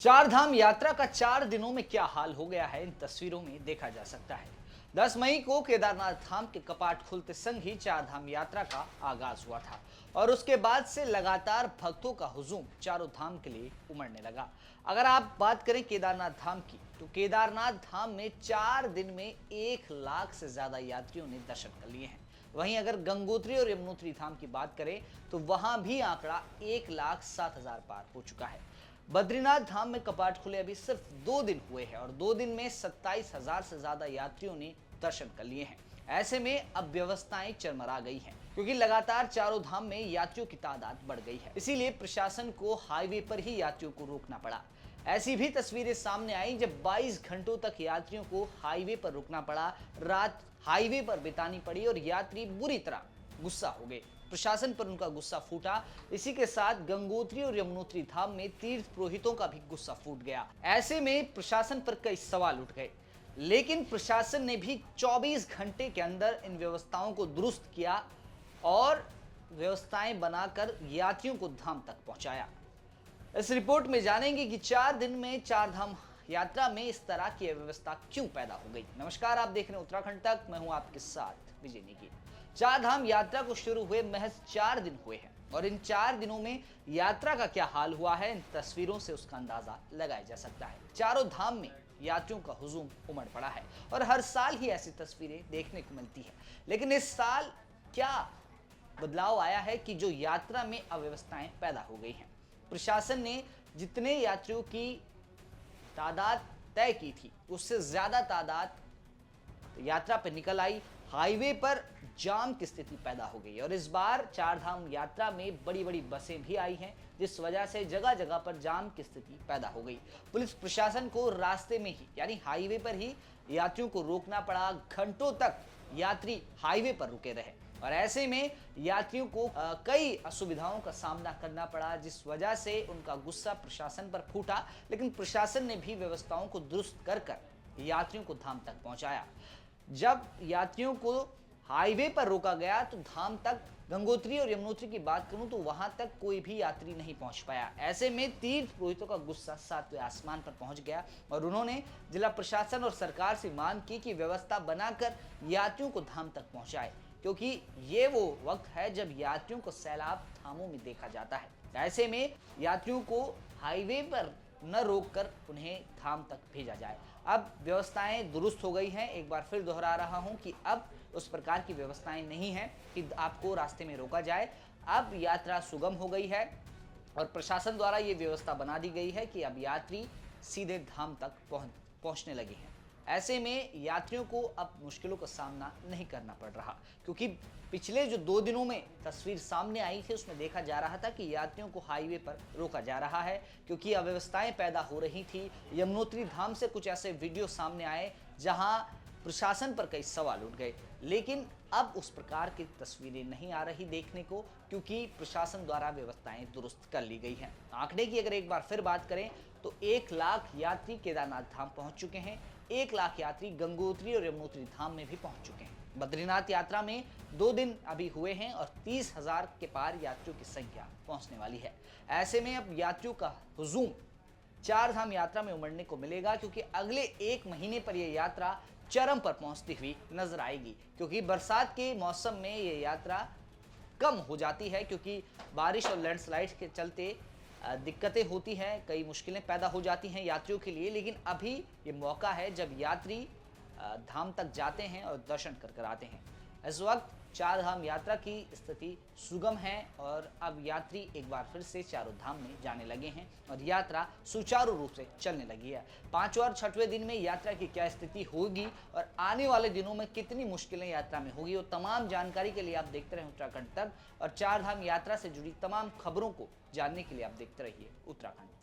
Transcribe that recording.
चार धाम यात्रा का 4 दिनों में क्या हाल हो गया है, इन तस्वीरों में देखा जा सकता है। 10 मई को केदारनाथ धाम के कपाट खुलते संग ही चार धाम यात्रा का आगाज हुआ था और उसके बाद से लगातार भक्तों का हुजूम चारों धाम के लिए उमड़ने लगा। अगर आप बात करें केदारनाथ धाम की, तो केदारनाथ धाम में 4 दिन में 1 लाख से ज्यादा यात्रियों ने दर्शन कर लिए हैं। वहीं अगर गंगोत्री और यमुनोत्री धाम की बात करें तो वहां भी आंकड़ा 1,07,000 पार हो चुका है। बद्रीनाथ धाम में कपाट खुले अभी सिर्फ 2 दिन हुए हैं और 2 दिन में 27,000 से ज्यादा यात्रियों ने दर्शन कर लिए हैं। ऐसे में अब व्यवस्थाएं चरमरा गई हैं, क्योंकि लगातार चारों धाम में यात्रियों की तादाद बढ़ गई है। इसीलिए प्रशासन को हाईवे पर ही यात्रियों को रोकना पड़ा। ऐसी भी तस्वीरें सामने आई जब 22 घंटों तक यात्रियों को हाईवे पर रुकना पड़ा, रात हाईवे पर बितानी पड़ी और यात्री बुरी तरह गुस्सा हो गए। प्रशासन पर उनका गुस्सा फूटा। इसी के साथ गंगोत्री और यमुनोत्री धाम में तीर्थ पुरोहितों का भी गुस्सा फूट गया। ऐसे में प्रशासन पर कई सवाल उठ गए, लेकिन प्रशासन ने भी 24 घंटे के अंदर इन व्यवस्थाओं को दुरुस्त किया और व्यवस्थाएं बनाकर यात्रियों को धाम तक पहुंचाया। इस रिपोर्ट में जानेंगे कि 4 दिन में चार धाम यात्रा में इस तरह की व्यवस्था क्यों पैदा हो गई। नमस्कार, आप देख रहे हैं उत्तराखंड तक, मैं हूं आपके साथ विजय नेगी। चार धाम यात्रा को शुरू हुए महज 4 दिन हुए हैं और इन 4 दिनों में यात्रा का क्या हाल हुआ है, इन तस्वीरों से उसका अंदाजा लगाया जा सकता है। चारों धाम में यात्रियों का हुजूम उमड़ पड़ा है और हर साल ही ऐसी तस्वीरें देखने को मिलती है। लेकिन इस साल क्या बदलाव आया है कि जो यात्रा में अव्यवस्थाएं पैदा हो गई हैं। प्रशासन ने जितने यात्रियों की तादाद तय की थी, उससे ज्यादा तादाद यात्रा पर निकल आई। हाईवे पर जाम की स्थिति पैदा हो गई और इस बार चार धाम यात्रा में बड़ी बड़ी बसें भी आई हैं, जिस वजह से जगह जगह पर जाम की स्थिति पैदा हो गई। पुलिस प्रशासन को रास्ते में ही यानी हाईवे पर ही यात्रियों को रोकना पड़ा। घंटों तक यात्री हाईवे पर रुके रहे और ऐसे में यात्रियों को कई असुविधाओं का सामना करना पड़ा, जिस वजह से उनका गुस्सा प्रशासन पर फूटा। लेकिन प्रशासन ने भी व्यवस्थाओं को दुरुस्त कर यात्रियों को धाम तक पहुंचाया। जब यात्रियों को हाईवे पर रोका गया तो धाम तक, गंगोत्री और यमुनोत्री की बात करूं तो वहां तक कोई भी यात्री नहीं पहुंच पाया। ऐसे में तीर्थ पुरोहितों का गुस्सा 7वें आसमान पर पहुंच गया और उन्होंने जिला प्रशासन और सरकार से मांग की कि व्यवस्था बनाकर यात्रियों को धाम तक पहुंचाए, क्योंकि ये वो वक्त है जब यात्रियों को सैलाब धामों में देखा जाता है। ऐसे में यात्रियों को हाईवे पर न रोककर उन्हें धाम तक भेजा जाए। अब व्यवस्थाएं दुरुस्त हो गई हैं। एक बार फिर दोहरा रहा हूं कि अब उस प्रकार की व्यवस्थाएं नहीं हैं कि आपको रास्ते में रोका जाए। अब यात्रा सुगम हो गई है और प्रशासन द्वारा ये व्यवस्था बना दी गई है कि अब यात्री सीधे धाम तक पहुंचने लगे हैं। ऐसे में यात्रियों को अब मुश्किलों का सामना नहीं करना पड़ रहा, क्योंकि पिछले जो 2 दिनों में तस्वीर सामने आई थी उसमें देखा जा रहा था कि यात्रियों को हाईवे पर रोका जा रहा है, क्योंकि अव्यवस्थाएं पैदा हो रही थी। यमुनोत्री धाम से कुछ ऐसे वीडियो सामने आए जहां प्रशासन पर कई सवाल उठ गए, लेकिन अब उस प्रकार की तस्वीरें नहीं आ रही देखने को, क्योंकि प्रशासन द्वारा व्यवस्थाएं दुरुस्त कर ली गई हैं। आंकड़े की अगर एक बार फिर बात करें तो 1 लाख यात्री केदारनाथ धाम पहुंच चुके हैं। 1 लाख यात्री गंगोत्री और यमुनोत्री धाम में भी पहुंच चुके हैं। बद्रीनाथ यात्रा में 2 दिन अभी हुए हैं और 30,000 के पार यात्रियों की संख्या पहुंचने वाली है। ऐसे में अब यात्रियों का हुजूम चार धाम यात्रा में उमड़ने को मिलेगा, क्योंकि अगले 1 महीने पर यह यात्रा चरम पर पहुंचती हुई नजर आएगी, क्योंकि बरसात के मौसम में ये यात्रा कम हो जाती है, क्योंकि बारिश और लैंडस्लाइड के चलते दिक्कतें होती हैं, कई मुश्किलें पैदा हो जाती हैं यात्रियों के लिए। लेकिन अभी ये मौका है जब यात्री धाम तक जाते हैं और दर्शन कर आते हैं। इस वक्त चार धाम यात्रा की स्थिति सुगम है और अब यात्री एक बार फिर से चारों धाम में जाने लगे हैं और यात्रा सुचारू रूप से चलने लगी है। 5वें और 6वें दिन में यात्रा की क्या स्थिति होगी और आने वाले दिनों में कितनी मुश्किलें यात्रा में होगी, वो तमाम जानकारी के लिए आप देखते रहें उत्तराखंड तक और चार धाम यात्रा से जुड़ी तमाम खबरों को जानने के लिए आप देखते रहिए उत्तराखंड।